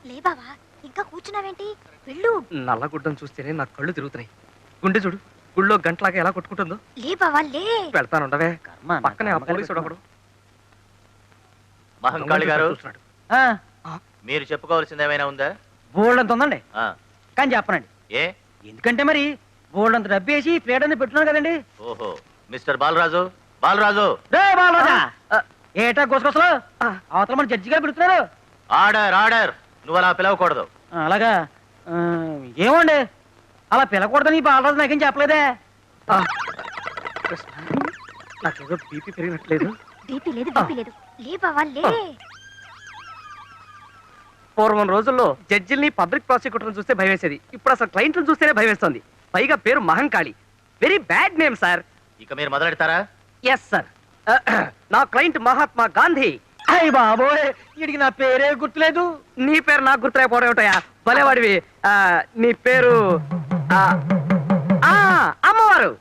లే బావా, ఇంకా కూర్చున్నావేంటి? వెళ్ళు. నల్లగుడ్డను చూస్తేనే నా కళ్ళు తిరుగుతున్నాయి. గుండె చూడు, గుళ్ళో గంటలాగా ఎలా కొట్టుకుంటుందో. లే బావా లే. వెళ్తానుండవే. పక్కనే ఆ పోలీసుడు ఒకడు. మహంకాళి గారు, చూస్తున్నాడు. మీరు చెప్పుకోవాల్సింది ఏమైనా ఉందా? బోల్డంత ఉందండి, ఆ, కానీ చెప్పనండి. ఏ? ఎందుకంటే మరి బోల్డంత డబ్బు వేసి ప్లేట్ అనేది పెట్టున్నాను కదండి. ఓహో, మిస్టర్ బాలరాజు, బాలరాజు. రే బాలరాజా, ఏటా గుసగుసలు? అవతల మన జడ్జి గారు పిలుస్తున్నారు. Order, order. నువ్వు అలా పిలవకూడదు. అలాగా? ఏమండి, అలా పిలకూడదని బాలరాజు నాకేం చెప్పలేదే. నాకేదో బీపీ పెరిగినట్లేదు. బీపీ లేదు, బీపీ లేదు. లే బావా లే. పూర్వం రోజుల్లో జడ్జిల్ని పబ్లిక్ ప్రాసిక్యూటర్ని చూస్తే భయవేసేది. ఇప్పుడు అసలు క్లయింట్లను చూస్తేనే భయవేస్తోంది. పైగా పేరు Mahankali. Very bad name sir. ఇక మీరు మొదలెడతారా? Yes sir. నా క్లయింట్ మహాత్మా గాంధీ. అయ్య బాబోయ్, వీడికి నా పేరే గుర్తులేదు. నీ పేరు నాకు గుర్తులేకపోవడం ఏమిటయా? భలేవాడివి. నీ పేరు అమ్మవారు.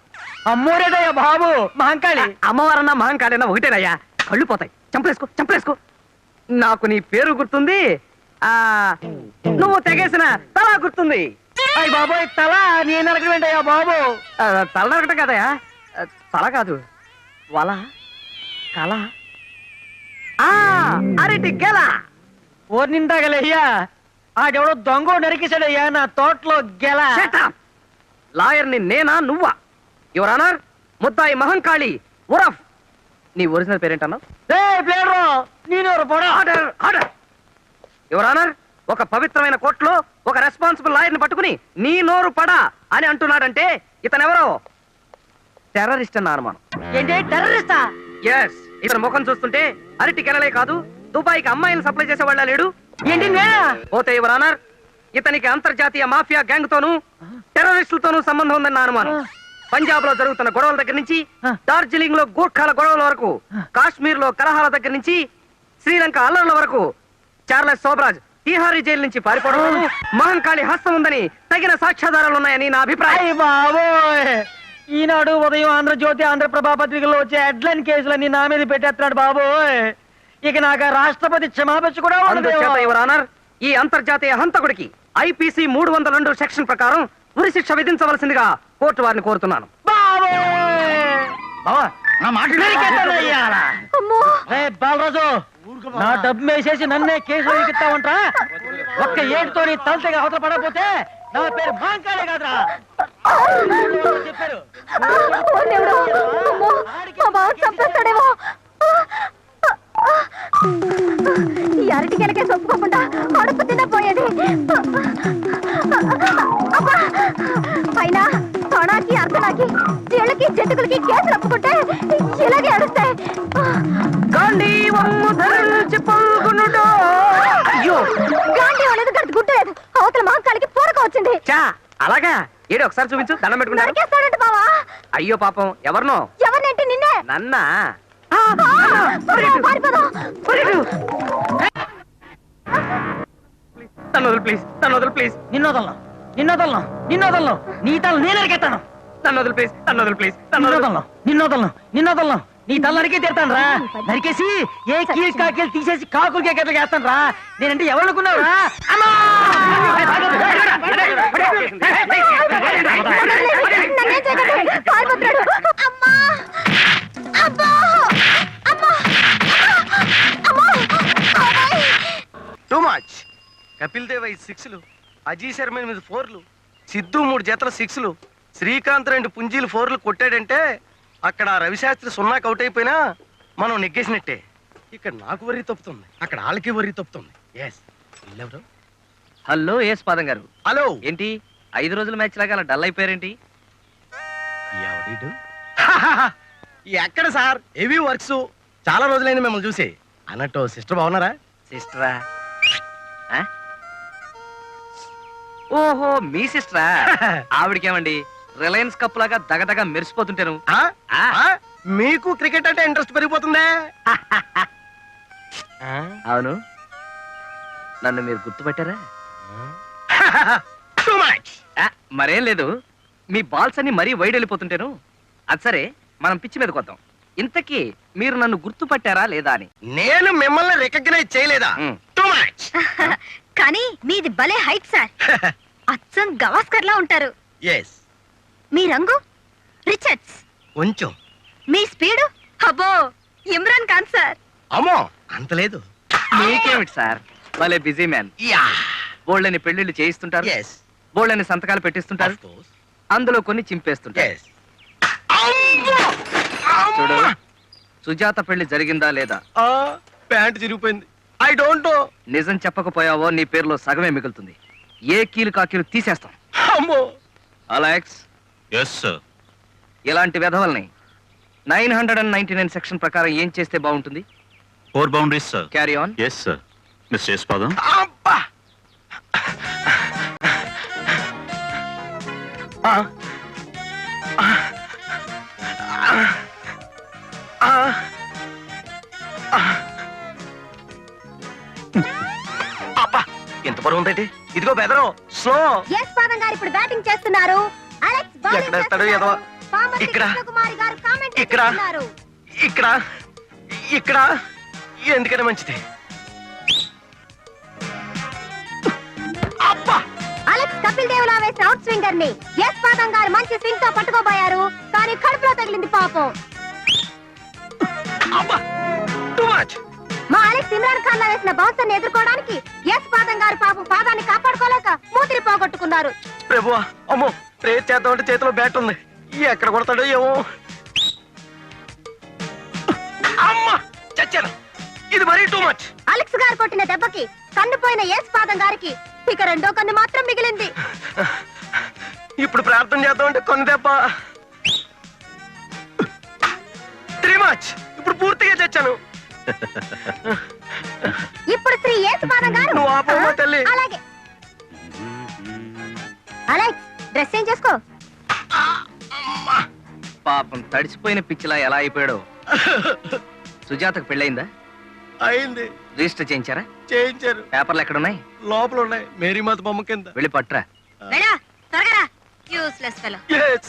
అమ్మోరేదయ్యా బాబు, మహంకాళి. అమ్మవారన్నా మహంకాళి ఒకటేనయ్యా. కళ్ళు పోతాయి. చంపలేసుకో, చంపలేసుకో. నాకు నీ పేరు గుర్తుంది, నువ్వు తెగేసిన తల గుర్తుంది. అయ్య బాబోయ్, తల నేను నరకడమేంటయ్యా బాబు? తల నరకటం కదయా, తల కాదు, వల, కల, అరటి గెల. ఓర్ నిందాగలయ్యా, ఆడెవడో దొంగ నరికేశాడయ్యా నా తోటలో గెల. లాయర్ని నేనా నువ్వా? యువర్ ఆనర్, ముద్దాయి మహంకాళి ఉరఫ్. నీ ఒరిజినల్ పేరేంటన్నావు? Order, order. యువర్ ఆనర్, ఒక పవిత్రమైన కోర్టులో ఒక రెస్పాన్సిబుల్ లాయర్ని పట్టుకుని నీ నోరు పడా అని అంటున్నాడంటే ఇతనెవరో టెర్రరిస్ట్ అన్న అనుమానం. ఏంటి టెర్రరిస్టా? ఎస్. ఇతని ముఖం చూస్తుంటే అరటి కెనలే కాదు, దుబాయ్కి అమ్మాయిని సప్లై చేసేవాళ్ళ లేడు. ఏంటి పోతే యువర్ ఆనర్, ఇతనికి అంతర్జాతీయ మాఫియా గ్యాంగ్ తోనూ టెర్రరిస్టులతోనూ సంబంధం ఉందన్న అనుమానం. పంజాబ్ లో జరుగుతున్న గొడవల దగ్గర నుంచి డార్జిలింగ్ లో గూర్ఖాల గొడవల వరకు, కాశ్మీర్ లో కలహాల దగ్గర నుంచి శ్రీలంక అల్లర్ల వరకు, చార్లెస్ సోబ్రాజ్ తీహారీ జైలు నుంచి పారిపోవడం మహంకాళి హస్తం ఉందని తగిన సాక్ష్యాధారాలు ఉన్నాయని నా అభిప్రాయం. బాబోయ్, ఈనాడు ఉదయం ఆంధ్రజ్యోతి, ఆంధ్రప్రభ పత్రికల్లో వచ్చే హెడ్లైన్ కేసులన్నీ నా మీద పెట్టేస్తున్నాడు బాబోయ్. ఇక నాకు రాష్ట్రపతి క్షమాపణ కూడా అందుచేత యువర్ ఆనర్, ఈ అంతర్జాతీయ హంతకుడికి ఐపీసీ 302 సెక్షన్ ప్రకారం ఉరి శిక్ష విధించవలసిందిగా కోర్టు వారిని కోరుతున్నాను. బాలరాజు, నా డబ్బు వేసేసి నన్నే కేసు ఎక్కిస్తావంటరా? ఒక్క ఏడుతో నీ తలతగా అవతల పడకపోతే నా పేరు మహంకాళే కాదురా చెప్పారు. ఈ అరటి కెలకే ఒప్పుకోకుండా అడుపు తినపోయేది. పైన తొణాకి, అర్థనాకి, చీళ్ళకి, జంతుకులకి కేసులు ఒప్పుకుంటే ఇలాగే అడుస్తాయి. అయ్యో, గాంధీ వాళ్ళది గడి గుట్టలేదు. అవతల మహంకాళికి పూరక వచ్చింది. అలాగా? ఏడు ఒకసారి చూపించు, దండం పెట్టుకుంటారు. నరికేస్తాడంట బావా. అయ్యో పాపం, ఎవరినో? ఎవరినేంటి? నిన్నే. నన్నా? తనొదలు ప్లీజ్, తనొదలు ప్లీజ్. నిన్నోదలను, నిన్నోదలను, నిన్నోదలను. నీ తల నేను నరికేస్తాను. తనొదలు ప్లీజ్, తనొదలు ప్లీజ్. నిన్నోదలను, నిన్నోదలను, నిన్నోదలను. నీ తల నరికే తీరుతాను రా. నరికేసి ఏ కీలు కాకీలు తీసేసి కాకులకి ఎక్కడికి వేస్తాను రా. నేనంటే ఎవరనుకున్నావు రా? Too much. కపిల్ దేవ్ 5 6లు, అజీ శర్మ 8 4లు, సిద్ధు 3 జతల 6లు, శ్రీకాంత్ 2 పుంజీలు 4లు కొట్టాడంటే అక్కడ రవిశాస్త్రి 0కి అవుట్ అయిపోయినా మనం నెగ్గేసినట్టే. ఇక్కడ నాకు వర్రీ తప్పుతుంది, అక్కడ వాళ్ళకి వర్రీ తప్పుతుంది. ఎస్. హలో ఎస్ పాదం గారు. హలో. ఏంటి 5 రోజుల మ్యాచ్ లాగా అలా డల్ అయిపోయారేంటి? ఎక్కడ సార్, హెవీ వర్క్స్, చాలా రోజులైంది మిమ్మల్ని చూసి. అన్నట్టు సిస్టర్ బాగున్నారా? సిస్టరా? ఓహో, మీ సిస్టరా? ఆవిడకేమండి రిలయన్స్ కప్ లాగా దగదగ మెరిసిపోతుంటాను. మీకు క్రికెట్ అంటే ఇంట్రెస్ట్ పెరిగిపోతుందే. అవును, నన్ను మీరు గుర్తుపట్టారా? మరేం లేదు, మీ బాల్స్ అన్ని మరీ వైడ్ వెళ్ళిపోతుంటాను. అది సరే, మనం పిచ్చి మీద కొద్దాం. ఇంతకీ మీరు నన్ను గుర్తుపట్టారా లేదా అని. నేను మిమ్మల్ని రికగ్నైజ్ చేయలేదా? Too much. కానీ మీది భలే హైట్ సార్. అచ్చం గవాస్కర్ లా ఉంటారు. ఎస్, మీ రంగు రిచర్డ్స్. కొంచెం. మీ స్పీడు అబ్బో ఇమ్రాన్ ఖాన్ సార్. అమ్మో అంత లేదు. మీకేమిటి సార్, భలే బిజీ మ్యాన్. యా, బోళ్ళని పెళ్లిళ్ళు చేయిస్తుంటారు, ఎస్, బోళ్ళని సంతకాలు పెట్టిస్తుంటారు, ఆఫ్ కోర్స్, అందులో కొన్ని చింపేస్తుంటారు. ఎస్. అమ్మో! చూడు, అమ్మా! సుజాత పెళ్లి జరిగిందా లేదా ఆ, ప్యాంట్ చిరిగిపోయింది. I don't know. నిజం చెప్పకపోయావో నీ పేరులో సగమే మిగులుతుంది. ఏ కీలు కాకీలు తీసేస్తాం. అమ్మో! Alex, yes sir. ఇలాంటి వెధవల్ని 999 సెక్షన్ ప్రకారం ఏం చేస్తే బాగుంటుంది? 4 boundaries sir. Carry on. Yes sir. Mister Yashpadam. అబ్బా! ఆ, ఆ, ఆ, ఆ. అబ్బా! ఎంత బరువు ఉందండి. ఇదిగో బెదరు, స్లో. ఎస్ పాదం గారు ఇప్పుడు బ్యాటింగ్ చేస్తున్నారు. అలెక్స్ bowling ఎక్కడ వేస్తాడు ఏదో? చేస్తున్నారు. పామర్తి ఇక్కడ. కృష్ణకుమారి గారు కామెంట్ ఇక్కడ. చేస్తున్నారు. ఇక్కడ ఇక్కడ ఎందుకనే మంచిది. అబ్బా! అలెక్స్ కపిల్ దేవ్ లా వేసిన అవుట్ స్వింగర్ ని ఎస్ పాదం గారు మంచి స్వింగ్ తో పట్టుకోబోయారు, కానీ కడుపులో తగిలింది పాపం. అబ్బా! Too much. మా అలెక్స్ ఇమ్రాన్ ఖాన్ లా వేసిన బౌన్సర్ ని ఎదుర్కోవడానికి ఎస్ పాదం గారు పాపం పాదాన్ని కాపాడుకోలేక మూతిరి పోగొట్టుకున్నారు. ప్రభువా, అమ్మో, ప్రేర్ చేద్దామంటే చేతిలో బ్యాట్ ఉంది. ఎక్కడ కొడతాడో ఏమో. అమ్మా, చచ్చాను. ఇది మరీ టూ మచ్. అలెక్స్ గారు కొట్టిన దెబ్బకి కన్నుపోయిన ఎస్ పాదం గారికి ఇక రెండో కన్ను మాత్రం మిగిలింది. ఇప్పుడు ప్రార్థన చేద్దామంటే కొన్ని దెబ్బ. Three much. ఇప్పుడు పూర్తిగా చచ్చాను. ఇప్పుడు శ్రీ ఎస్ పాదం గారు నువ్వు ఆపమ్మా తల్లి. అలాగే. అలెక్స్ డ్రెస్ చేంజ్ చేసుకో. పాపం తడిసిపోయిన పిచ్చిలా ఎలా అయిపోయాడో. సుజాతకు పెళ్ళయిందా? అయింది. రిజిస్టర్ చేయించారా? చేయించారు. పేపర్లు ఎక్కడున్నాయి? లోపల ఉన్నాయి, మేరీమాత బొమ్మ కింద. వెళ్ళి పట్రా. వెళ్ళా త్వరగా. Useless fellow. Yes.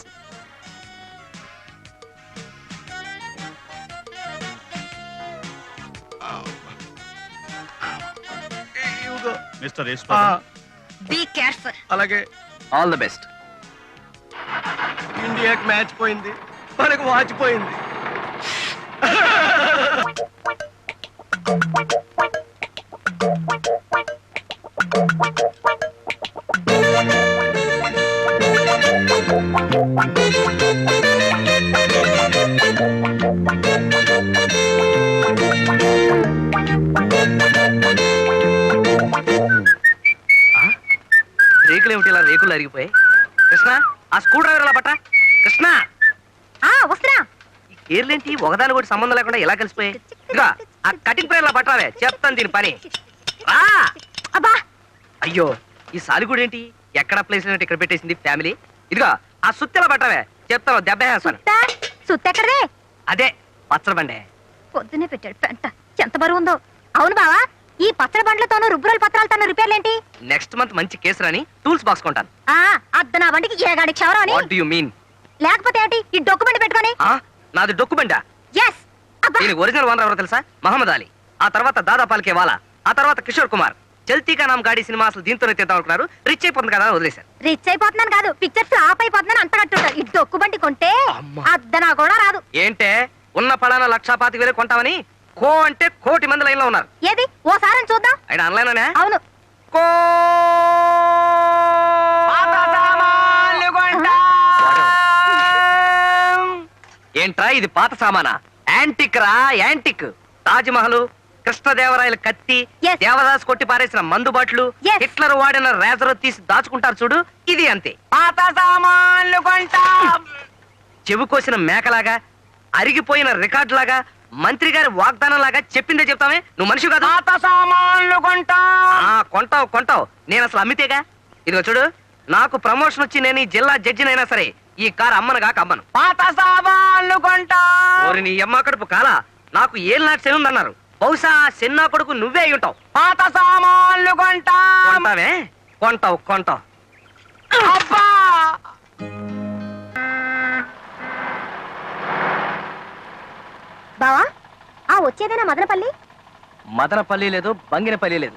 ఇదిగో. మిస్టర్ ఆ, యశ్పాదం. Be careful. అలాగే. All the best. ఇండియాకి మ్యాచ్ పోయింది, మనకు వాచ్ పోయింది. రేకులు ఏమిటి ఇలా రేకులు అరిగిపోయాయి? కృష్ణ, ఆ స్క్రూ డ్రైవర్ అలా పట్ట. కృష్ణ, వస్తున్నా. ఈ కేర్లేంటి ఒకదాని కూడా సంబంధం లేకుండా ఎలా కలిసిపోయాయి? ఇదిగో ఆ కటింగ్ ప్లేయర్లా పట్టావే, చెప్తాను దీని పని. రా. అబ్బా అయ్యో, ఈ సాలిగూడు ఏంటి ఎక్కడ ప్లేస్ లేనట్టు ఇక్కడ పెట్టేసింది ఫ్యామిలీ. ఇదిగో ఆ సుత్తెలా పట్టావే, చెప్తాను దెబ్బ వేస్తాను. సుత్తెక్కడదే? అదే పచ్చడి బండే. పొద్దునే పెట్టాడు పెంట. ఎంత బరువు ఉందో. అవును బావా, ఈ పచ్చడి బండ్లతోనూ రుబ్బురోల పత్రాలతోనూ రిపేర్లేంటి? నెక్స్ట్ మంత్ మంచి కేసు రాని టూల్స్ బాక్స్ కొంటాను. అద్ద నా బండికి ఏగాడి క్షవరం అని. What do you mean? లేకపోతే ఏంటి ఈ డొక్యుమెంట్ పెట్టుకొని? నాది డొక్కుబండా. ఎస్. అబ్బా దీనికి ఒరిజినల్ ఓనర్ ఎవరో తెలుసా? మహమ్మద్ అలీ. ఆ తర్వాత దాదా పాల్కే వాలా, ఆ తర్వాత కిషోర్ కుమార్. చల్తీకా నామ్ గాడి సినిమా అసలు దీంతోనే తీద్దాం అనుకున్నారు. రిచ్ అయిపోతుంది కదా అని వదిలేశారు. రిచ్ అయిపోతున్నాను కాదు, పిక్చర్స్ ఆప్ అయిపోతున్నాను అంత కట్టుంటారు. ఈ డొక్కుబండి కొంటే అమ్మా. అద్ద నా కూడా రాదు. ఏంటే ఉన్న పడాన 1,25,000 కొంటామని కో అంటే కోటి మంది లైన్ లో ఉన్నారు. ఏది ఓసారి చూద్దాం. ఆయన ఆన్లైన్ అవును. కో ఏంట్రా ఇది పాత సామానా? యాంటిక్ రా, యాంటిక్. తాజ్ మహల్, కృష్ణదేవరాయల కత్తి, Yes. దేవదాస్ కొట్టి పారేసిన మందు బాట్లు, Yes. హిట్లర్ వాడిన రేజర్ తీసి దాచుకుంటారు చూడు, ఇది అంతే. పాత సామాన్లు కొంటా. చెవి కోసిన మేకలాగా, అరిగిపోయిన రికార్డు లాగా, మంత్రి గారి వాగ్దానం లాగా చెప్పిందే చెప్తామే. నువ్వు మనిషి కాదు. పాత సామాన్లు కొంటా. కొంటావు కొంటావు, నేను అసలు అమ్మితేగా. ఇదిగో చూడు, నాకు ప్రమోషన్ వచ్చి నేను ఈ జిల్లా జడ్జినైనా సరే ఈ కారు అమ్మను కాక అమ్మను. పాత సామాన్లు కొంటా. ఓరి నీ అమ్మ కడుపు కాలా, నాకు ఏళ్ళు నాకు శని ఉందన్నారు. బహుశా చిన్న కొడుకు నువ్వే అయి ఉంటావు. పాత సామాన్లు కొంటా. కొంటావే, కొంటావు కొంటావు. అబ్బా! బావా, వచ్చేదేనా మదనపల్లి? మదనపల్లి లేదు, బంగినపల్లి లేదు,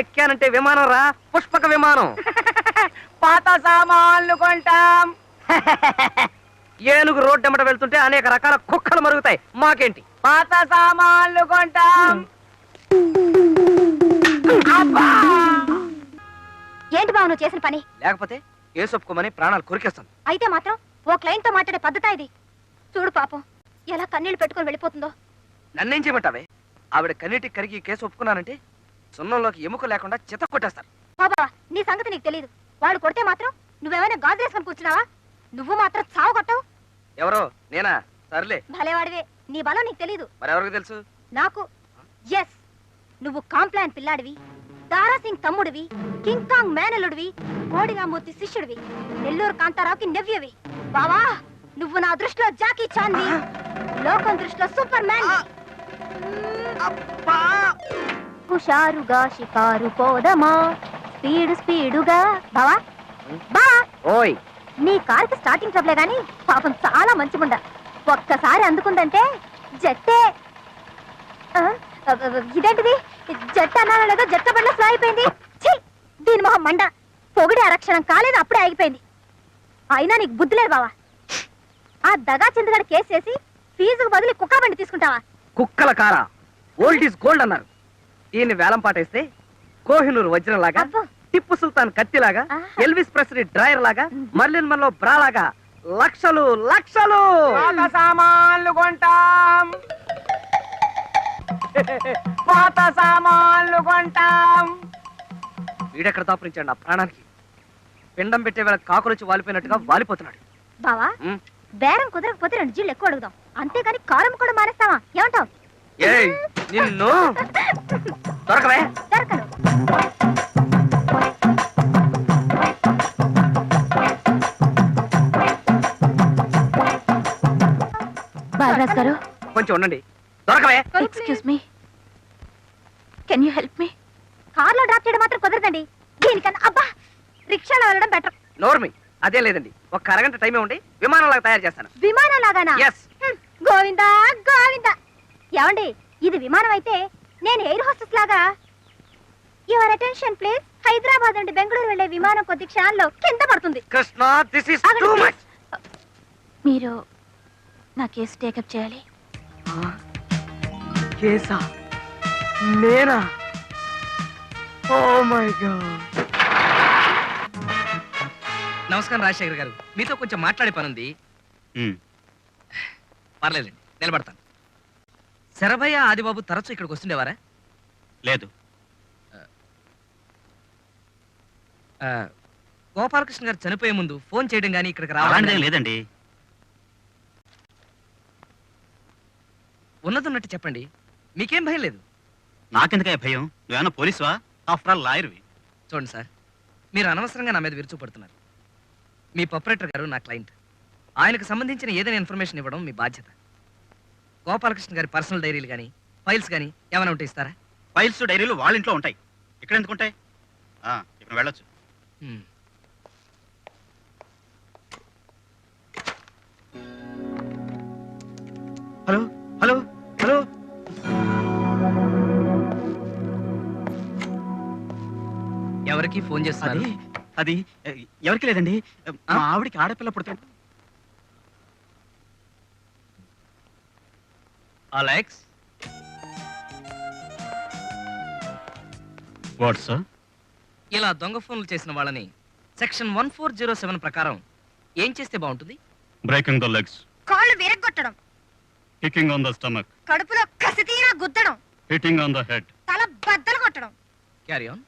ఎక్కానంటే విమానం రా, పుష్పక విమానం. పాత సామాన్లు కొంటాం. ఏనుగు రోడ్డు ఎమ్మట వెళ్తుంటే అనేక రకాల కుక్కలు మరుగుతాయి, మాకేంటి? పాత సామాన్లు కొంటాం. ఏంటి బావ నువ్వు చేసిన పని? లేకపోతే కేసు ఒప్పుకోమని ప్రాణాలు కొరికేస్తాను. అయితే మాత్రం ఓ క్లయింట్ తో మాట్లాడే పద్ధతి ఇది. చూడు పాపం ఎలా కన్నీళ్లు పెట్టుకొని వెళ్ళిపోతుందో. నన్నేం చేయమంటావే? ఆవిడ కన్నీటికి కరిగి కేసు ఒప్పుకున్నానంటే సున్నంలోకి ఎముక లేకుండా చిత్త కొట్టేస్తారు. బాబా నీ సంగతి నీకు తెలియదు. వాడు కొడితే మాత్రం నువ్వేమైనా గాజులేసుకొని కూర్చున్నావా? నువ్వు మాత్రం చావు కొట్టవు. ఎవరో నేనా? సర్లే, భలేవాడివే. నీ బలం నీకు తెలీదు, మరెవరికి తెలుసు? నాకు. ఎస్, నువ్వు Complan పిల్లాడివి, Dara Singh తమ్ముడివి, king Kong మేనలుడివి, Kodi Rammurthy శిష్యుడివి, Nellore కాంతారావుకి నెవ్యవి. బావా నువ్వు నా దృష్టిలో జాకీ చాన్వి, లోకం దృష్టిలో సూపర్ మ్యాన్. హుషారుగా షికారు పోదమా, స్పీడు స్పీడుగా. బావా బా, ఓయ్ నీ కార్కి స్టార్టింగ్ ట్రబులే గాని పాపం చాలా మంచిగుండ. ఒక్కసారి అందుకుందంటే జట్టే. ఇదేంటిది? జట్టు అన్నానో లేదో జట్టు బండ్లో స్లో అయిపోయింది. ఛీ, దీని మొహం మండ. పొగిడి అరక్షణం కాలేదు, అప్పుడే ఆగిపోయింది. అయినా నీకు బుద్ధి లేదు బావా. ఆ దగా చంద్రగాడు కేసు చేసి ఫీజుకు బదులు కుక్క బండి తీసుకుంటావా? కుక్కల కారా, ఓల్డ్ ఈజ్ గోల్డ్ అన్నారు. ఈయన్ని వేలం పాటేస్తే కోహినూరు వజ్రం లాగా, అబ్బో. టిప్పు సుల్తాన్ కత్తిలాగా, ఆహా. ఎల్విస్ ప్రెస్లీ డ్రైయర్ లాగా, మర్లిన్ మన్లో బ్రా లాగా లక్షలు లక్షలు. పాత సామాన్లు కొంటాం. పాత సామాన్లు కొంటాం. వీడెక్కడ దాపురించాడు నా ప్రాణానికి? పిండం పెట్టే వేళ కాకులొచ్చి వాలిపోయినట్టుగా వాలిపోతున్నాడు. బావా ఉమ్. బేరం కుదరకపోతే 2 జీళ్ళు ఎక్కువ అడుగుదాం, అంతేగాని కారం కూడా మానేస్తావా? ఏమంటావు? ఏయ్ నిన్ను దొరకవే. దొరకను. బాలరాజ్ గారు, కొంచెం ఉండండి, దొరకవే. Excuse me, can you help me? కార్లో డ్రాప్ చేయడం మాత్రం కుదరదండి. దీనికన్నా అబ్బా రిక్షాలో వెళ్ళడం బెటర్. నోర్మి, అదే లేదండి, ఒక అరగంట టైమే ఉండి విమానంలాగా తయారు చేస్తాను. విమానం లాగానా? Yes. గోవిందా గోవిందా. ఏమండి, ఇది విమానం అయితే నేను ఎయిర్ హోస్టెస్ లాగా. Your attention please. హైదరాబాద్ నుండి బెంగళూరు వెళ్లే విమానం కొద్ది క్షణాల్లో కింద పడుతుంది. Krishna, this is too much. మీరు నా కేసు టేకప్ చేయాలి. కేసా? నేనా? Oh my God. నమస్కారం రాజశేఖర్ గారు, మీతో కొంచెం మాట్లాడే పనుంది. పర్లేదండి, నిలబడతాను. శరభయ్య ఆదిబాబు తరచూ ఇక్కడికి వస్తుండేవారా? లేదు. గోపాలకృష్ణ గారు చనిపోయే ముందు ఫోన్ చేయడం కానీ ఇక్కడికి రావడం అలాంటిదేం లేదండి. ఉన్నదున్నట్టు చెప్పండి, మీకేం భయం లేదు. నాకెందుకే భయం? నువ్వేమన్నా పోలీసువా? After all లాయర్వి. చూడండి సార్, మీరు అనవసరంగా నా మీద విరుచుపడుతున్నారు. మీ ప్రొపరేటర్ గారు నా క్లయింట్, ఆయనకు సంబంధించిన ఏదైనా ఇన్ఫర్మేషన్ ఇవ్వడం మీ బాధ్యత. గోపాలకృష్ణ గారి పర్సనల్ డైరీలు కానీ ఫైల్స్ కానీ ఏమైనా ఉంటే ఇస్తారా? ఫైల్స్ డైరీలు వాళ్ళ ఇంట్లో ఉంటాయి, ఇక్కడ ఎందుకు ఉంటాయి? ఇక్కడ వెళ్ళొచ్చు. హ్మ్. Hello hello hello. ఎవరికి ఫోన్ చేస్తున్నారు? అది అది ఎవరికి లేదండి, మా ఆవిడికి ఆడపిల్ల పుడతాడు. Alex, what sir? ఇలా దొంగ ఫోన్లు చేసిన వాళ్ళని సెక్షన్ 1407 ప్రకారం ఏం చేస్తే బాగుంటుంది? బ్రేకింగ్ ద లెగ్స్, కాళ్ళు విరగ్గొట్టడం, కికింగ్ ఆన్ ద స్టమక్, కడుపులో కసితీరా గుద్దడం, హిట్టింగ్ ఆన్ ద హెడ్. తల బద్దలు కొట్టడం. Carry on.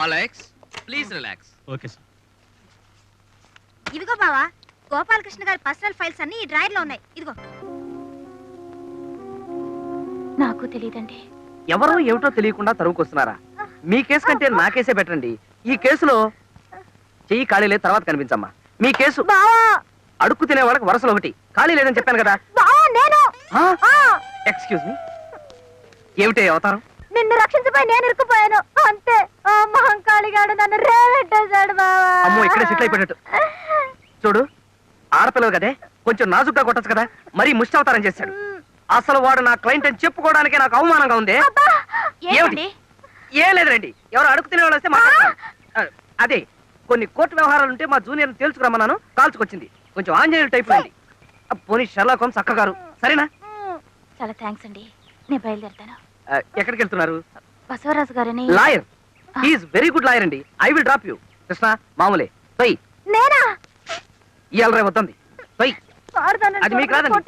Alex please relax. Okay sir. ఇదిగో బావా, గోపాలకృష్ణ గారి పర్సనల్ ఫైల్స్ అన్ని ఈ డ్రాయర్ లో ఉన్నాయి. ఇదిగో. నాకు తెలియదండి. ఎవరో ఏమిటో తెలియకుండా తరువుకొస్తున్నారా? మీ కేసు కంటే నా కేసే బెటర్ అండి. ఈ కేసులో చెయ్యి ఖాళీ లేదు, తర్వాత కనిపించమ్మా. మీ కేసు బావా అడుక్కు తినే వాళ్ళకి వరుసలు ఒకటి, ఖాళీ లేదని చెప్పాను కదా. బావా నేను ఎక్స్క్యూజ్ మీ, ఏమిటి అవతారం? నిన్ను రక్షించబోయి నేను ఇరుక్కుపోయాను అంతే. ఆ మహంకాళిగాడు నన్ను రేవెట్టేశాడు బావా. అమ్మో, ఇక్కడే సెటిల్ అయిపోయినట్టు. చూడు, ఆడపిల్లవు కదే, కొంచెం నాజుగ్గా కొట్టచ్చు కదా, మరీ ముష్టి అవతారం చేశాడు. అసలు వాడు నా క్లయింట్ అని చెప్పుకోవడానికి నాకు అవమానంగా ఉంది. ఏమిటి? ఏం లేదురండి, ఎవరు అడుగు తినేవాళ్ళు వస్తే మాట్లాడతాను. అదే కొన్ని కోర్టు వ్యవహారాలు ఉంటే మా జూనియర్ తేల్చుకురమ్మన్నాను, కాల్చుకొచ్చింది. కొంచెం ఆంజనేయులు టైప్ ఉంది. పోనీ షెర్లాక్ హోమ్స్ అక్క గారు, సరేనా? చాలా థ్యాంక్స్ అండి, నేను బయలుదేరుతాను. ఎక్కడికి వెళ్తున్నారు? బసవరాజు గారని lawyer. He is very good lawyer అండి. I will drop you. Krishna మామూలే తొయ్. నేనా? ఇవాళ రేపు వద్దండి తొయ్. అది మీకు రాదండి.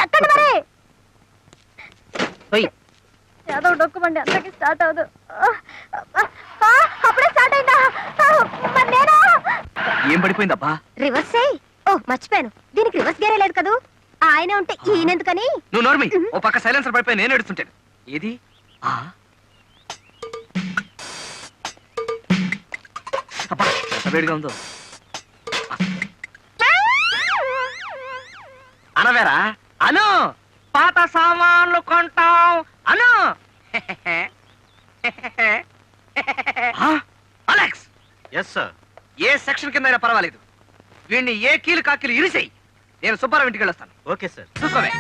ఎక్కడ మరి తొయ్. ఏదో డొక్కుమండి, అందరికి స్టార్ట్ అవదు. అప్పుడే స్టార్ట్ అయిందా? మరి నేనా? ఏం పడిపోయిందబ్బా? రివర్స్ అయ్యి. ఓ మర్చిపోయాను, దీనికి రివర్స్ గేరే లేదు కదూ. ఆయన ఉంటే ఈయనెందుకని. నువ్వు నోర్మి. ఓ పక్క సైలెన్సర్ పడిపోయి నేను ఎడుతుంటాను. ఏది? అబ్బా, ఎంత వేడిగా ఉందో. అనవేరా? అను, పాత సామాన్లు కొంటాం అను. Alex, yes sir. ఏ సెక్షన్ కింద అయినా పర్వాలేదు, వీడిని ఏ కీలు కాకీలు ఇరిసేయి. నేను సుబ్బారావు ఇంటికి వెళ్ళొస్తాను. Okay sir. చూసుకోవే.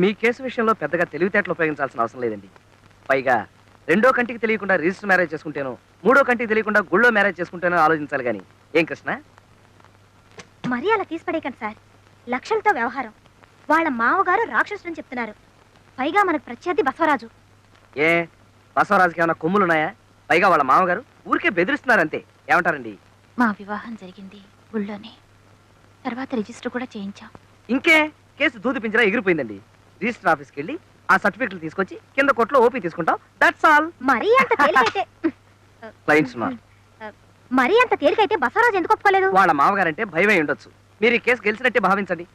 మీ కేసు విషయంలో పెద్దగా తెలివితేటలు ఉపయోగించాల్సిన అవసరం లేదండి. పైగా రెండో కంటికి తెలియకుండా రిజిస్టర్ మ్యారేజ్ చేసుకుంటేనో, మూడో కంటికి తెలియకుండా గుళ్ళో మ్యారేజ్ చేసుకుంటేనో ఆలోచించాలి కానీ. ఏం కృష్ణ? మరీ అలా తీసిపడేయకండి సార్, లక్షలతో వ్యవహారం. వాళ్ళ మావగారు రాక్షసుని చెప్తున్నారు, పైగా మనకు ప్రత్యర్థి బసవరాజు. ఏ బసవరాజుకి ఏమైనా కొమ్ములున్నాయా? పైగా వాళ్ళ మామగారు ఊరికే బెదిరిస్తున్నారు అంతే. ఏమంటారండి? మా వివాహం జరిగింది గుళ్ళోనే, తర్వాత రిజిస్టర్ కూడా చేయించాం. ఇంకే కేసు దూది పింజరా ఎగిరిపోయిందండి. రిజిస్టర్ ఆఫీస్కి వెళ్ళి ఆ సర్టిఫికెట్లు తీసుకొచ్చి కింద కోర్టులో ఓపీ తీసుకుంటాం. That's all. మరీ అంత తేలికైతే క్లయింట్స్ ఉన్నారు. మరీ అంత తేలికైతే బసవరాజు ఎందుకు ఒప్పుకోలేదు? వాళ్ళ మామగారంటే భయమై ఉండొచ్చు. మీరు ఈ కేసు గెలిచినట్టే భావించండి.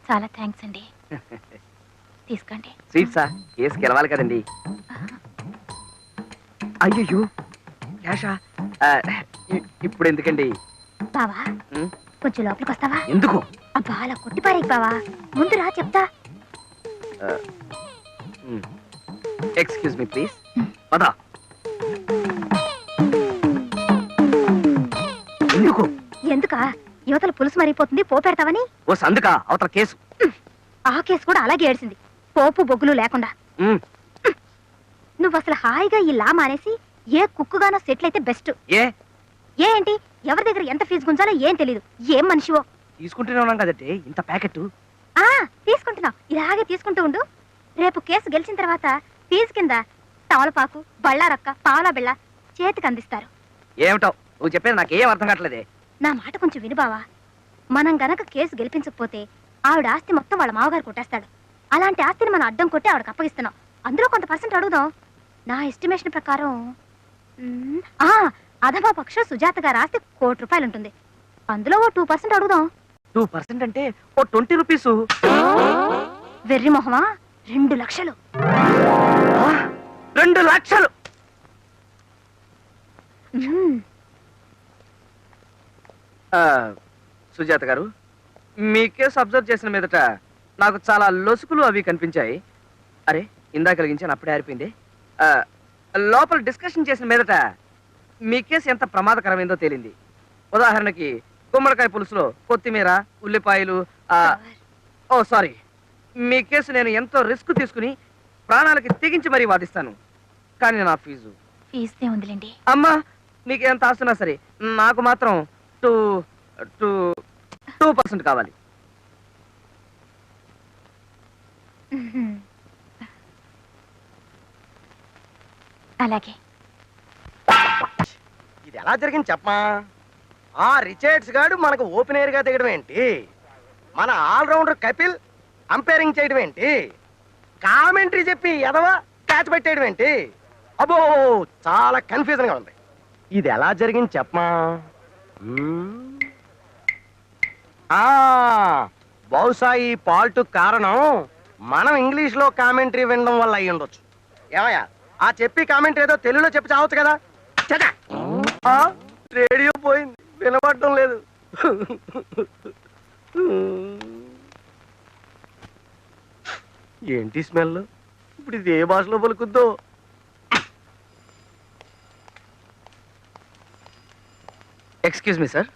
చాలా థ్యాంక్స్ అండి, తీసుకోండి. స్వీట్సా? కేసు గెలవాలి కదండి. అయ్యో క్యాషా? ఇప్పుడు ఎందుకండి? బావా ఉం? కొంచెం లోపలికి వస్తావా? ఎందుకు? అబ్బా అలా కొట్టిపారేకి బావా, ముందు రా చెప్తా. Excuse me please. పదా. ఎందుకు? ఎందుకా? యువతల పులుసు మరిగిపోతుంది, పోపెడతావని. ఓ సందుకా? అవతల కేసు. ఆ కేసు కూడా అలాగే ఏడ్చింది, పోపు బొగ్గులు లేకుండా. ఉమ్, నువ్వు అసలు హాయిగా ఈ లా మానేసి ఏ కుక్కుగానో సెటిల్ అయితే బెస్ట్. ఏ ఏంటి ఎవరి దగ్గర ఎంత ఫీజు గుంజాలో ఏం తెలీదు. ఏం మనిషివో. తీసుకుంటూనే ఉన్నాం కదండి ఇంత ప్యాకెట్. ఆ తీసుకుంటున్నావు, ఇలాగే తీసుకుంటూ ఉండు. రేపు కేసు గెలిచిన తర్వాత ఫీజు కింద తమలపాకు, బళ్ళారక్క, పావలా బిళ్ళ చేతికి అందిస్తారు. ఏమిటో నువ్వు చెప్పేది నాకేం అర్థం కావట్లేదే. నా మాట కొంచెం విను బావా. మనం గనక కేసు గెలిపించకపోతే ఆవిడ ఆస్తి మొత్తం వాళ్ళ మావగారు కొట్టేస్తాడు. అలాంటి ఆస్తిని మనం అడ్డం కొట్టి ఆవిడకి అప్పగిస్తున్నాం. అందులో కొంత పర్సెంట్ అడుగుదాం. నా ఎస్టిమేషన్ ప్రకారం అధమా పక్ష సుజాత గారి ఆస్తి ₹1,00,00,000 ఉంటుంది. అందులో ఓ 2% అడుగుదాం. 2% అంటే ఓ 20 రూపీసు. వెర్రి మొహమా, 2 లక్షలు. 2 లక్షలు? సుజాత గారు, మీ కేసు అబ్జర్వ్ చేసిన మీదట నాకు చాలా లొసుకులు అవి కనిపించాయి. అరే ఇందాక కలిగించాను, అప్పుడే ఆరిపోయింది. లోపల డిస్కషన్ చేసిన మీదట మీ కేసు ఎంత ప్రమాదకరమైందో తేలింది. ఉదాహరణకి గుమ్మడికాయ పులుసులో కొత్తిమీర, ఉల్లిపాయలు. ఓ సారీ, మీ కేసు నేను ఎంతో రిస్క్ తీసుకుని ప్రాణాలకి తెగించి మరీ వాదిస్తాను. కానీ నా ఫీజు ఉందిలేండి. అమ్మా, మీకు ఎంత ఆస్తున్నా సరే నాకు మాత్రం 2% కావాలి. అలాగే. ఇది ఎలా జరిగింది చెప్పమా? ఆ రిచర్డ్స్ గాడు మనకు ఓపెనర్ గా దిగడం ఏంటి, మన ఆల్రౌండర్ కపిల్ అంపైరింగ్ చేయడం ఏంటి, కామెంటరీ చెప్పి ఎదవ క్యాచ్ పెట్టేయడం ఏంటి? అబ్బో చాలా కన్ఫ్యూజన్ గా ఉంది. ఇది ఎలా జరిగింది చెప్పమా? బహుశా ఈ పాల్ట్ కారణం మనం ఇంగ్లీష్ లో కామెంటరీ వినడం వల్ల అయ్యి ఉండొచ్చు. ఏమయ్యా ఆ చెప్పి కామెంటరీ ఏదో తెలుగులో చెప్పి చావచ్చు కదా. చదా రేడియో పోయింది, వినపడటం లేదు. ఏంటి స్మెల్? ఇప్పుడు ఇది ఏ భాషలో పలుకుద్దో? Excuse me sir,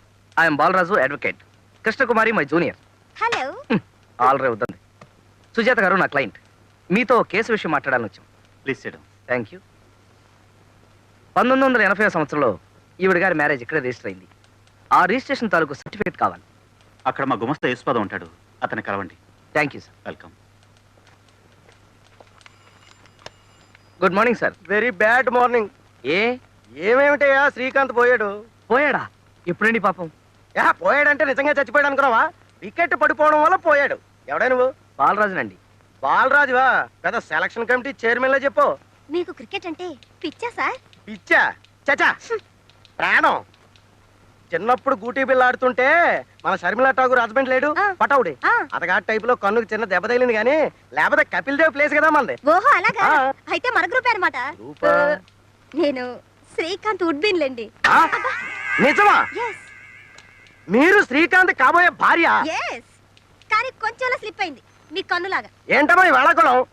I'm Balaraju advocate. Krishnakumari my junior. Hello. Already అవుతుంది. సుజాత గారు నా క్లయింట్. మీతో కేసు విషయం మాట్లాడాలని వచ్చాం. Please SIT. Thank you. 1980 సంవత్సరంలో ఈవిడ గారి మ్యారేజ్ ఇక్కడే రిజిస్టర్ అయింది. ఆ రిజిస్ట్రేషన్ తాలూకు సర్టిఫికేట్ కావాలి. అక్కడ మా గుమస్తా యేసుపాదం ఉంటాడు, అతన్ని కలవండి. Thank you sir. Welcome. Good morning sir. Very bad morning. ఏ ఏమేమిటయ్యా శ్రీకాంత్ పోయాడు? పోయాడా? ఎప్పుడండి పాపం? పోయాడంటే నిజంగా చచ్చిపోయాడు అనుకున్నావా? వికెట్ పడిపోవడం వల్ల పోయాడు. ఎవడా నువ్వు? బాలరాజునండి. బాలరాజువా? పెద్ద సెలక్షన్ కమిటీ చైర్మన్ లో చెప్పు. మీకు క్రికెట్ అంటే పిచ్చా సార్? పిచ్చా? చచా ప్రాణం. చిన్నప్పుడు గూటీ బిల్ల ఆడుతుంటే మన షర్మిలా ఠాగూర్ హస్బెండ్ లేడు, ఆ. పటావుడి, ఆ. అతగా టైప్ లో కన్నుకు చిన్న దెబ్బ తగిలింది కానీ లేకపోతే కపిల్ దేవ్ ప్లేస్ కదా మనది. ఓహో అలాగా. ఆ. అయితే మన గ్రూప్ అనమాట. గ్రూపా? నేను శ్రీకాంత్ ఉడ్బిన్ లేండి. ఆ? నిజమా? ఎస్ మీరు శ్రీకాంత్ కాబోయే భార్య? ఎస్. కానీ కొంచెం స్లిప్ అయింది మీ కన్నులాగా. ఏంటమ్మా ఈ వేళకులం?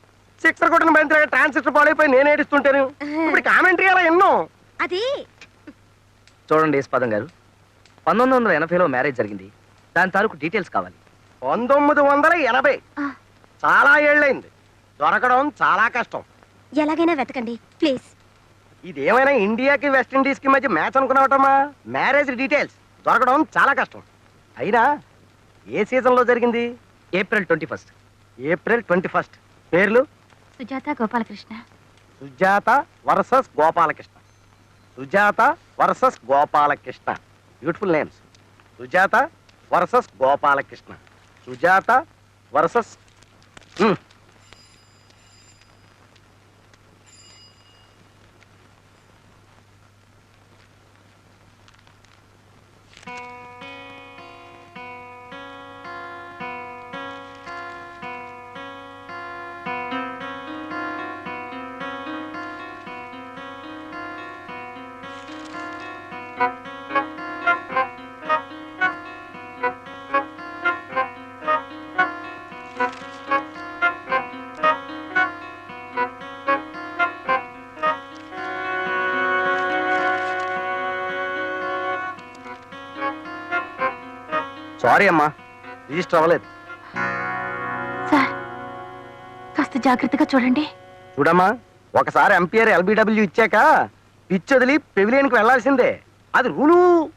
సిక్సర్ కొట్టిన బంతి ట్రాన్సిస్టర్ పాడైపోయి నేను ఏడుస్తుంటాను. ఇప్పుడు కామెంటరీ అలా ఎన్నో. అది చూడండి యేసుపాదం గారు, 1980లో మ్యారేజ్ జరిగింది. దాని తాలూకు డీటెయిల్స్ కావాలి. 1980 ఆ, చాలా ఏళ్ళైంది. దొరకడం చాలా కష్టం. ఎలాగైనా వెతకండి ప్లీజ్. ఇదేమైనా ఇండియాకి వెస్టిండీస్ కి మధ్య మ్యాచ్ అనుకున్నావటమ్మా? మ్యారేజ్ డీటెయిల్స్ దొరకడం చాలా కష్టం. అయినా ఏ సీజన్ లో జరిగింది? ఏప్రిల్ 21. ఏప్రిల్ 21. పేర్లు? Sujatha Gopalakrishna. Sujatha versus Gopalakrishna. Sujatha versus Gopalakrishna. Beautiful names. Sujatha versus Gopalakrishna. Sujatha versus sorry అమ్మా, రిజిస్టర్ అవ్వలేదు. సార్ కాస్త జాగ్రత్తగా చూడండి. చూడమ్మా, ఒకసారి ఎంపీఆర్ ఎల్బిడబ్ల్యూ ఇచ్చాక పిచ్ వదిలి పెవిలియన్కి వెళ్లాల్సిందే. అది రూలు.